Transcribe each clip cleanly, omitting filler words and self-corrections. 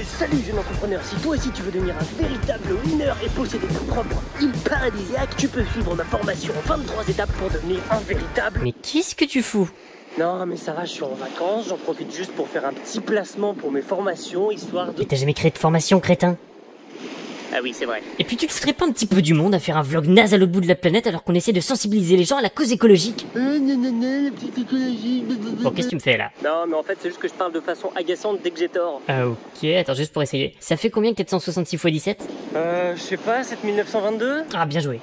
Salut jeune entrepreneur, si toi aussi tu veux devenir un véritable winner et posséder ta propre île paradisiaque, tu peux suivre ma formation en 23 étapes pour devenir un véritable... Mais qu'est-ce que tu fous? Non mais Sarah, je suis en vacances, j'en profite juste pour faire un petit placement pour mes formations, histoire de... Mais t'as jamais créé de formation, crétin? Ah oui, c'est vrai. Et puis tu te foutrais pas un petit peu du monde à faire un vlog naze à l'autre bout de la planète alors qu'on essaie de sensibiliser les gens à la cause écologique? La petite écologie... Bon, qu'est-ce que tu me fais là? Non mais en fait c'est juste que je parle de façon agaçante dès que j'ai tort. Ah ok, attends juste pour essayer. Ça fait combien 466 x 17? Je sais pas, 7922? Ah bien joué.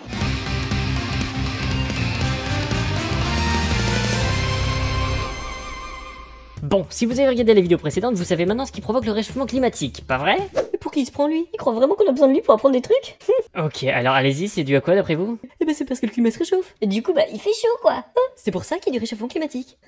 Bon, si vous avez regardé la vidéo précédente, vous savez maintenant ce qui provoque le réchauffement climatique, pas vrai? Mais pour qui il se prend lui? Il croit vraiment qu'on a besoin de lui pour apprendre des trucs? Ok, alors allez-y, c'est dû à quoi d'après vous? Eh ben c'est parce que le climat se réchauffe. Et du coup bah il fait chaud quoi. C'est pour ça qu'il y a du réchauffement climatique.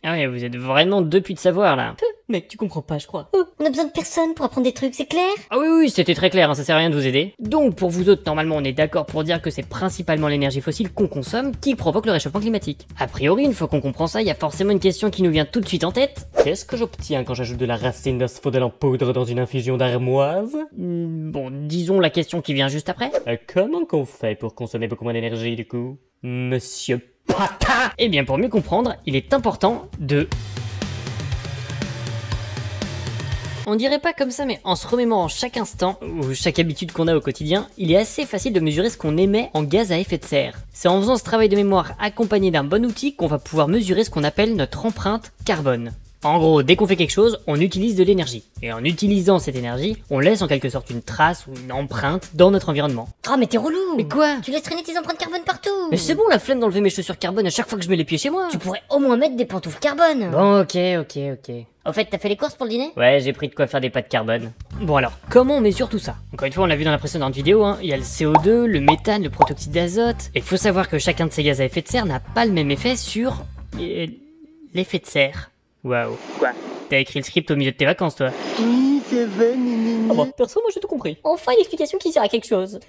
Ah ouais, vous êtes vraiment depuis de savoir là. Mec, tu comprends pas, je crois. On a besoin de personne pour apprendre des trucs, c'est clair? Ah oui, c'était très clair, hein, ça sert à rien de vous aider. Donc pour vous autres, normalement on est d'accord pour dire que c'est principalement l'énergie fossile qu'on consomme qui provoque le réchauffement climatique. A priori, une fois qu'on comprend ça, il y a forcément une question qui nous vient tout de suite en tête. Qu'est-ce que j'obtiens quand j'ajoute de la racine d'asphodèle en poudre dans une infusion d'armoise? Bon, disons la question qui vient juste après. Comment qu'on fait pour consommer beaucoup moins d'énergie du coup, monsieur Pata? Eh bien pour mieux comprendre, il est important de... On dirait pas comme ça, mais en se remémorant chaque instant, ou chaque habitude qu'on a au quotidien, il est assez facile de mesurer ce qu'on émet en gaz à effet de serre. C'est en faisant ce travail de mémoire accompagné d'un bon outil qu'on va pouvoir mesurer ce qu'on appelle notre empreinte carbone. En gros, dès qu'on fait quelque chose, on utilise de l'énergie. Et en utilisant cette énergie, on laisse en quelque sorte une trace ou une empreinte dans notre environnement. Oh mais t'es relou! Mais quoi? Tu laisses traîner tes empreintes carbone partout! Mais c'est bon la flemme d'enlever mes chaussures carbone à chaque fois que je mets les pieds chez moi. Tu pourrais au moins mettre des pantoufles carbone! Bon, ok. Au fait, t'as fait les courses pour le dîner? Ouais, j'ai pris de quoi faire des pâtes carbone. Bon alors, comment on mesure tout ça? Encore une fois, on l'a vu dans la précédente vidéo, hein, il y a le CO2, le méthane, le protoxyde d'azote. Et il faut savoir que chacun de ces gaz à effet de serre n'a pas le même effet sur... l'effet de serre. Waouh. Quoi? T'as écrit le script au milieu de tes vacances, toi? Oui, ça va, Ah bon, perso, moi j'ai tout compris. Enfin une explication qui sert à quelque chose!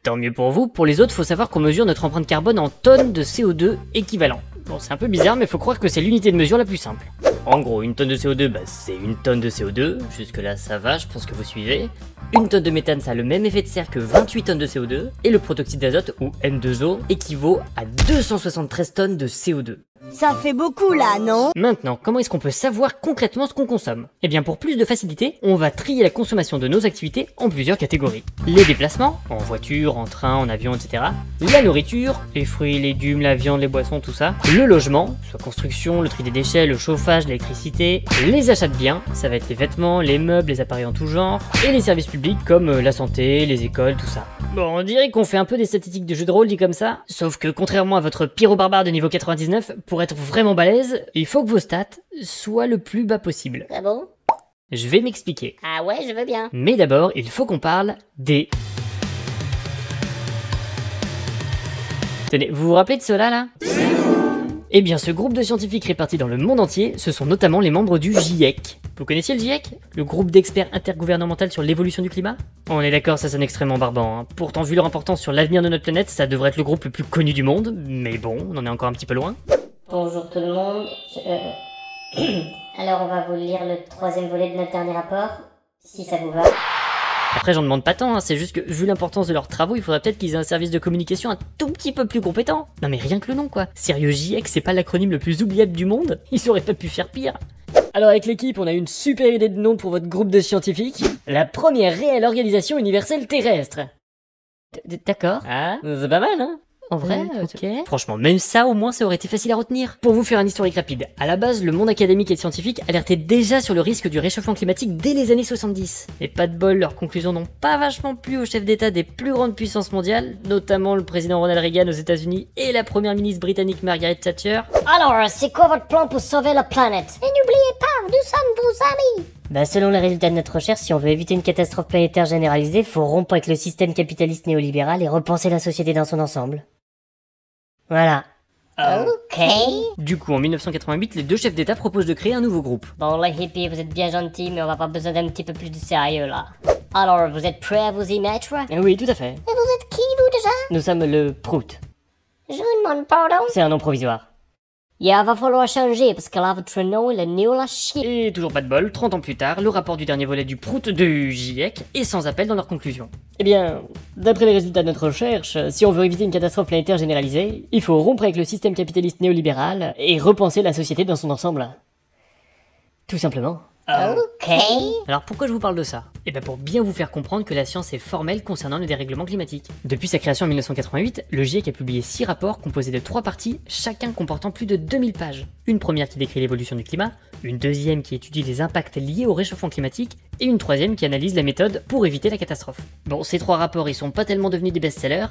Tant mieux pour vous. Pour les autres, faut savoir qu'on mesure notre empreinte carbone en tonnes de CO2 équivalent. Bon, c'est un peu bizarre, mais faut croire que c'est l'unité de mesure la plus simple. En gros, une tonne de CO2, bah, c'est une tonne de CO2. Jusque là, ça va, je pense que vous suivez. Une tonne de méthane, ça a le même effet de serre que 28 tonnes de CO2. Et le protoxyde d'azote, ou N2O, équivaut à 273 tonnes de CO2. Ça fait beaucoup là, non? Maintenant, comment est-ce qu'on peut savoir concrètement ce qu'on consomme? Eh bien, pour plus de facilité, on va trier la consommation de nos activités en plusieurs catégories. Les déplacements, en voiture, en train, en avion, etc. La nourriture, les fruits, légumes, la viande, les boissons, tout ça. Le logement, soit construction, le tri des déchets, le chauffage, l'électricité. Les achats de biens, ça va être les vêtements, les meubles, les appareils en tout genre. Et les services publics comme la santé, les écoles, tout ça. Bon, on dirait qu'on fait un peu des statistiques de jeu de rôle dit comme ça, sauf que contrairement à votre pyro-barbare de niveau 99, pour être vraiment balèze, il faut que vos stats soient le plus bas possible. Ah bon? Je vais m'expliquer. Ah ouais, je veux bien. Mais d'abord, il faut qu'on parle des... Tenez, vous vous rappelez de cela là? Eh bien, ce groupe de scientifiques répartis dans le monde entier, ce sont notamment les membres du GIEC. Vous connaissiez le GIEC? Le groupe d'experts intergouvernemental sur l'évolution du climat? On est d'accord, ça sonne extrêmement barbant, hein. Pourtant, vu leur importance sur l'avenir de notre planète, ça devrait être le groupe le plus connu du monde, mais bon, on en est encore un petit peu loin. Bonjour tout le monde. Alors on va vous lire le 3e volet de notre dernier rapport, si ça vous va. Après, j'en demande pas tant, hein, c'est juste que vu l'importance de leurs travaux, il faudrait peut-être qu'ils aient un service de communication un tout petit peu plus compétent. Non mais rien que le nom quoi. Sérieux, GIEC, c'est pas l'acronyme le plus oubliable du monde? Ils auraient pas pu faire pire. Alors avec l'équipe, on a une super idée de nom pour votre groupe de scientifiques. La première réelle organisation universelle terrestre. D'accord. Ah, c'est pas mal, hein? En vrai, ok. Franchement, même ça, au moins, ça aurait été facile à retenir. Pour vous faire un historique rapide, à la base, le monde académique et scientifique alertait déjà sur le risque du réchauffement climatique dès les années 70. Et pas de bol, leurs conclusions n'ont pas vachement plu aux chefs d'État des plus grandes puissances mondiales, notamment le président Ronald Reagan aux États-Unis et la première ministre britannique Margaret Thatcher. Alors, c'est quoi votre plan pour sauver la planète? Et n'oubliez pas, nous sommes vos amis! Bah selon les résultats de notre recherche, si on veut éviter une catastrophe planétaire généralisée, faut rompre avec le système capitaliste néolibéral et repenser la société dans son ensemble. Voilà. Ok. Du coup, en 1988, les deux chefs d'État proposent de créer un nouveau groupe. Bon les hippies, vous êtes bien gentils, mais on va avoir besoin d'un petit peu plus de sérieux là. Alors, vous êtes prêts à vous y mettre? Oui, tout à fait. Et vous êtes qui, vous, déjà? Nous sommes le Prout. Je vous demande pardon. C'est un nom provisoire. Yeah, va falloir changer, parce que là, votre nom, il est nul à chier. Et toujours pas de bol, 30 ans plus tard, le rapport du dernier volet du Prout du GIEC est sans appel dans leurs conclusions. Eh bien, d'après les résultats de notre recherche, si on veut éviter une catastrophe planétaire généralisée, il faut rompre avec le système capitaliste néolibéral et repenser la société dans son ensemble. Tout simplement. Ok. Alors pourquoi je vous parle de ça? Eh bien pour bien vous faire comprendre que la science est formelle concernant le dérèglement climatique. Depuis sa création en 1988, le GIEC a publié 6 rapports composés de 3 parties, chacun comportant plus de 2000 pages. Une première qui décrit l'évolution du climat, une deuxième qui étudie les impacts liés au réchauffement climatique, et une troisième qui analyse la méthode pour éviter la catastrophe. Bon, ces 3 rapports ils sont pas tellement devenus des best-sellers.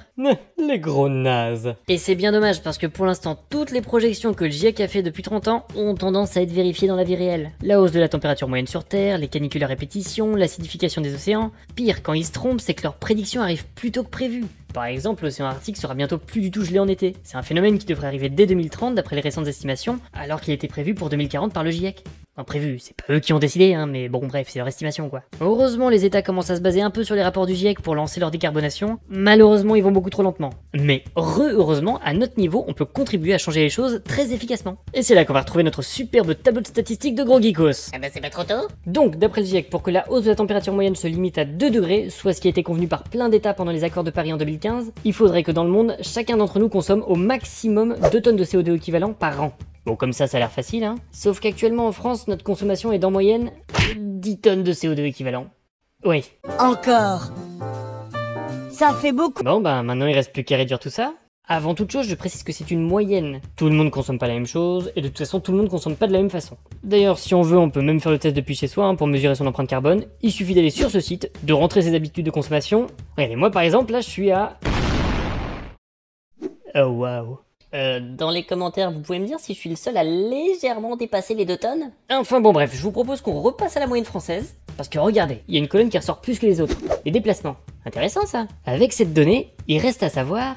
Les gros nazes. Et c'est bien dommage parce que pour l'instant, toutes les projections que le GIEC a fait depuis 30 ans ont tendance à être vérifiées dans la vie réelle. La hausse de la température moyenne sur Terre, les canicules à répétition, l'acidification des océans. Pire, quand ils se trompent, c'est que leurs prédictions arrivent plus tôt que prévu. Par exemple, l'océan Arctique sera bientôt plus du tout gelé en été. C'est un phénomène qui devrait arriver dès 2030 d'après les récentes estimations, alors qu'il était prévu pour 2040 par le GIEC. Enfin prévu, c'est pas eux qui ont décidé, hein, mais bon bref, c'est leur estimation quoi. Heureusement, les États commencent à se baser un peu sur les rapports du GIEC pour lancer leur décarbonation. Malheureusement, ils vont beaucoup trop lentement. Mais heureusement, à notre niveau, on peut contribuer à changer les choses très efficacement. Et c'est là qu'on va retrouver notre superbe tableau de statistiques de gros geekos. Ah bah c'est pas trop tôt. Donc, d'après le GIEC, pour que la hausse de la température moyenne se limite à 2 degrés, soit ce qui a été convenu par plein d'États pendant les accords de Paris en 2015, il faudrait que dans le monde, chacun d'entre nous consomme au maximum 2 tonnes de CO2 équivalent par an. Bon, comme ça a l'air facile, hein. Sauf qu'actuellement en France, notre consommation est d'en moyenne 10 tonnes de CO2 équivalent. Oui. Encore. Ça fait beaucoup. Bon, bah maintenant il reste plus qu'à réduire tout ça. Avant toute chose, je précise que c'est une moyenne. Tout le monde consomme pas la même chose, et de toute façon, tout le monde consomme pas de la même façon. D'ailleurs, si on veut, on peut même faire le test depuis chez soi, hein, pour mesurer son empreinte carbone. Il suffit d'aller sur ce site, de rentrer ses habitudes de consommation. Regardez, moi par exemple, là je suis à... Oh waouh. Dans les commentaires, vous pouvez me dire si je suis le seul à légèrement dépasser les 2 tonnes? Enfin bon bref, je vous propose qu'on repasse à la moyenne française, parce que regardez, il y a une colonne qui ressort plus que les autres. Les déplacements. Intéressant ça. Avec cette donnée, il reste à savoir...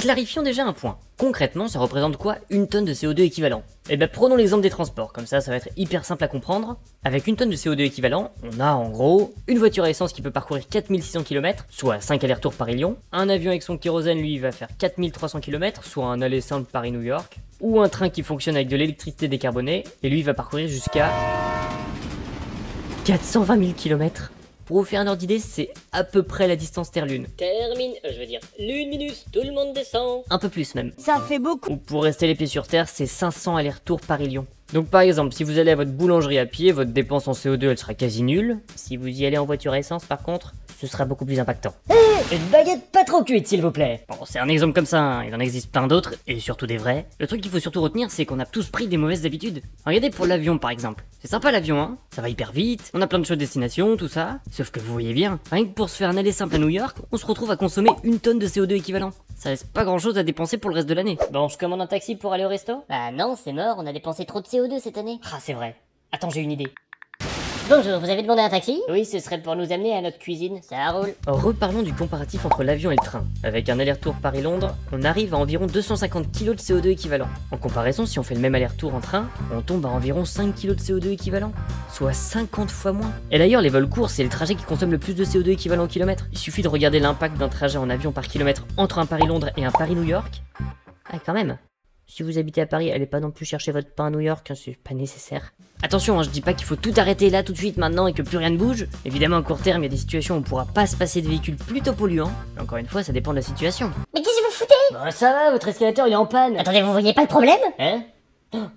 Clarifions déjà un point. Concrètement, ça représente quoi une tonne de CO2 équivalent? Eh ben prenons l'exemple des transports, comme ça va être hyper simple à comprendre. Avec une tonne de CO2 équivalent, on a en gros une voiture à essence qui peut parcourir 4600 km, soit 5 allers-retours Paris-Lyon, un avion avec son kérosène lui va faire 4300 km, soit un aller simple Paris-New York, ou un train qui fonctionne avec de l'électricité décarbonée, et lui va parcourir jusqu'à 420 000 km. Pour vous faire un ordre d'idée, c'est à peu près la distance Terre-Lune. Lune minus, tout le monde descend. Un peu plus même. Ça fait beaucoup. Ou pour rester les pieds sur terre, c'est 500 allers-retours Paris-Lyon. Donc par exemple, si vous allez à votre boulangerie à pied, votre dépense en CO2 elle sera quasi nulle. Si vous y allez en voiture à essence par contre, ce sera beaucoup plus impactant. Une baguette pas trop cuite, s'il vous plaît. Bon, c'est un exemple comme ça, hein. Il en existe plein d'autres, et surtout des vrais. Le truc qu'il faut surtout retenir, c'est qu'on a tous pris des mauvaises habitudes. Regardez pour l'avion par exemple. C'est sympa l'avion, hein. Ça va hyper vite, on a plein de choix de destination, tout ça. Sauf que vous voyez bien, rien que pour se faire un aller simple à New York, on se retrouve à consommer 1 tonne de CO2 équivalent. Ça laisse pas grand chose à dépenser pour le reste de l'année. Bon, je commande un taxi pour aller au resto? Bah non, c'est mort, on a dépensé trop de CO2 cette année. Ah, c'est vrai. Attends, j'ai une idée. Bonjour, vous avez demandé un taxi? Oui, ce serait pour nous amener à notre cuisine. Ça roule. Reparlons du comparatif entre l'avion et le train. Avec un aller-retour Paris-Londres, on arrive à environ 250 kg de CO2 équivalent. En comparaison, si on fait le même aller-retour en train, on tombe à environ 5 kg de CO2 équivalent, soit 50 fois moins. Et d'ailleurs, les vols courts, c'est le trajet qui consomme le plus de CO2 équivalent au kilomètre. Il suffit de regarder l'impact d'un trajet en avion par kilomètre entre un Paris-Londres et un Paris-New York. Ah, quand même. Si vous habitez à Paris, allez pas non plus chercher votre pain à New York, hein, c'est pas nécessaire. Attention, hein, je dis pas qu'il faut tout arrêter là tout de suite maintenant et que plus rien ne bouge. Évidemment, à court terme, il y a des situations où on pourra pas se passer de véhicules plutôt polluants. Mais encore une fois, ça dépend de la situation. Mais qu'est-ce que vous foutez? Bah ça va, votre escalator il est en panne. Attendez, vous voyez pas le problème? Hein?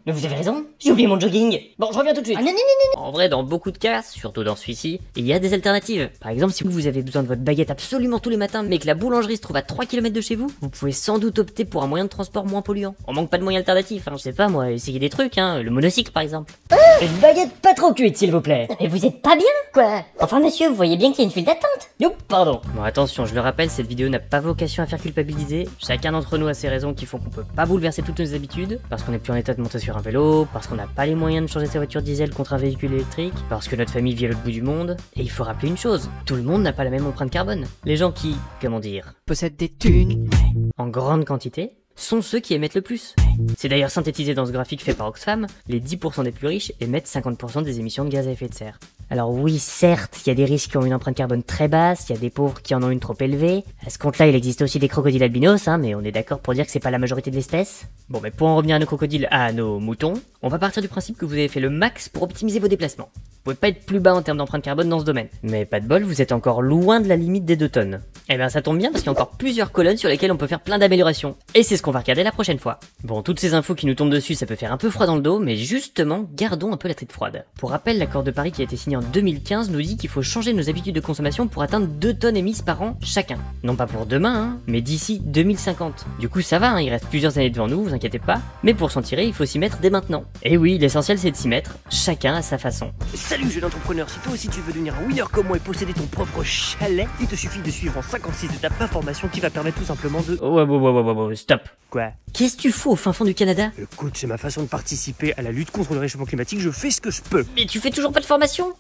Mais vous avez raison, j'ai oublié mon jogging. Bon, je reviens tout de suite. Ah non, non, non, non. En vrai, dans beaucoup de cas, surtout dans celui-ci, il y a des alternatives. Par exemple, si vous avez besoin de votre baguette absolument tous les matins, mais que la boulangerie se trouve à 3 km de chez vous, vous pouvez sans doute opter pour un moyen de transport moins polluant. On manque pas de moyens alternatifs, hein, je sais pas moi, essayer des trucs, hein, le monocycle par exemple. Une baguette pas trop cuite, s'il vous plaît. Mais vous êtes pas bien, quoi? Enfin, monsieur, vous voyez bien qu'il y a une file d'attente. Youp, pardon. Bon, attention, je le rappelle, cette vidéo n'a pas vocation à faire culpabiliser. Chacun d'entre nous a ses raisons qui font qu'on peut pas bouleverser toutes nos habitudes, parce qu'on n'est plus en état de monter sur un vélo, parce qu'on n'a pas les moyens de changer sa voiture diesel contre un véhicule électrique, parce que notre famille vit à l'autre bout du monde. Et il faut rappeler une chose, tout le monde n'a pas la même empreinte carbone. Les gens qui, comment dire, Possède des thunes. en grande quantité, sont ceux qui émettent le plus. C'est d'ailleurs synthétisé dans ce graphique fait par Oxfam, les 10% des plus riches émettent 50% des émissions de gaz à effet de serre. Alors oui, certes, il y a des riches qui ont une empreinte carbone très basse, il y a des pauvres qui en ont une trop élevée. À ce compte-là, il existe aussi des crocodiles albinos, hein, mais on est d'accord pour dire que c'est pas la majorité de l'espèce. Bon, mais pour en revenir à nos crocodiles, à nos moutons, on va partir du principe que vous avez fait le max pour optimiser vos déplacements. Vous pouvez pas être plus bas en termes d'empreinte carbone dans ce domaine. Mais pas de bol, vous êtes encore loin de la limite des 2 tonnes. Eh ben ça tombe bien parce qu'il y a encore plusieurs colonnes sur lesquelles on peut faire plein d'améliorations. Et c'est ce qu'on va regarder la prochaine fois. Bon, toutes ces infos qui nous tombent dessus, ça peut faire un peu froid dans le dos, mais justement, gardons un peu la tête froide. Pour rappel, l'accord de Paris qui a été signé en 2015 nous dit qu'il faut changer nos habitudes de consommation pour atteindre 2 tonnes émises par an chacun. Non pas pour demain, hein, mais d'ici 2050. Du coup ça va, hein, il reste plusieurs années devant nous, vous inquiétez pas. Mais pour s'en tirer, il faut s'y mettre dès maintenant. Et oui, l'essentiel c'est de s'y mettre, chacun à sa façon. Salut jeune entrepreneur, si toi aussi tu veux devenir un winner comme moi et posséder ton propre chalet, il te suffit de suivre en 56 étapes d'information qui va permettre tout simplement de... Ouais, stop. Quoi? Qu'est-ce que tu fous au fin fond du Canada? Écoute, c'est ma façon de participer à la lutte contre le réchauffement climatique, je fais ce que je peux. Mais tu fais toujours pas de formation?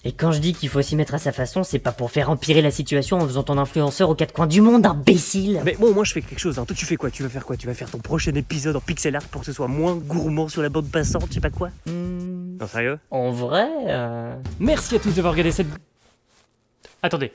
Et quand je dis qu'il faut s'y mettre à sa façon, c'est pas pour faire empirer la situation en faisant ton influenceur aux 4 coins du monde, imbécile. Mais bon, moi je fais quelque chose, hein. Toi tu fais quoi? Tu vas faire quoi? Tu vas faire ton prochain épisode en pixel art pour que ce soit moins gourmand sur la bande passante, je sais pas quoi? Non, sérieux? En vrai, Merci à tous d'avoir regardé cette... Attendez.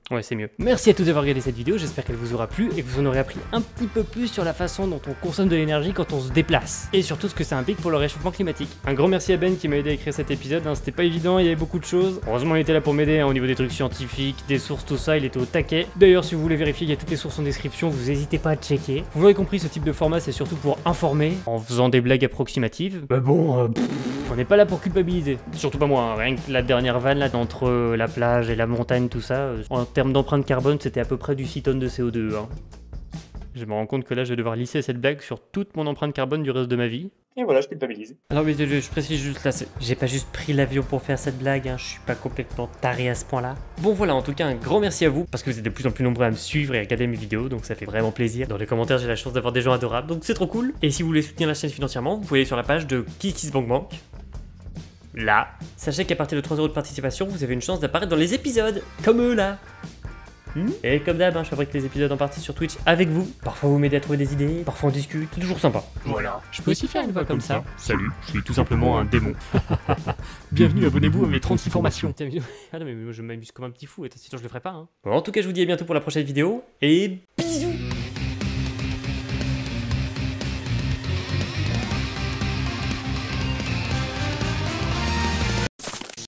Ouais, c'est mieux. Merci à tous d'avoir regardé cette vidéo, j'espère qu'elle vous aura plu et que vous en aurez appris un petit peu plus sur la façon dont on consomme de l'énergie quand on se déplace. Et surtout ce que ça implique pour le réchauffement climatique. Un grand merci à Ben qui m'a aidé à écrire cet épisode, hein. C'était pas évident, il y avait beaucoup de choses. Heureusement il était là pour m'aider, hein, au niveau des trucs scientifiques, des sources, tout ça, il était au taquet. D'ailleurs si vous voulez vérifier, il y a toutes les sources en description, vous n'hésitez pas à checker. Vous l'aurez compris, ce type de format c'est surtout pour informer, en faisant des blagues approximatives. Mais bon, on n'est pas là pour culpabiliser. Surtout pas moi, hein. Rien que la dernière vanne là, d'entre la plage et la montagne, tout ça, en termes d'empreinte carbone, c'était à peu près du 6 tonnes de CO2. Hein. Je me rends compte que là, je vais devoir lisser cette blague sur toute mon empreinte carbone du reste de ma vie. Et voilà, je culpabilise. Alors, mais je précise juste là, j'ai pas juste pris l'avion pour faire cette blague, hein. Je suis pas complètement taré à ce point-là. Bon, voilà, en tout cas, un grand merci à vous, parce que vous êtes de plus en plus nombreux à me suivre et à regarder mes vidéos, donc ça fait vraiment plaisir. Dans les commentaires, j'ai la chance d'avoir des gens adorables, donc c'est trop cool. Et si vous voulez soutenir la chaîne financièrement, vous pouvez aller sur la page de KissKissBankBank. Là. Sachez qu'à partir de 3 € de participation, vous avez une chance d'apparaître dans les épisodes, comme eux là. Et comme d'hab, hein, je fabrique les épisodes en partie sur Twitch avec vous. Parfois vous m'aidez à trouver des idées, parfois on discute, c'est toujours sympa. Voilà. Je peux aussi faire une voix comme ça. Salut, je suis tout simplement un démon. Bienvenue, abonnez-vous à mes 36 formations. Ah non mais moi je m'amuse comme un petit fou, et sinon je le ferai pas. Hein. Bon, en tout cas je vous dis à bientôt pour la prochaine vidéo, et bisous.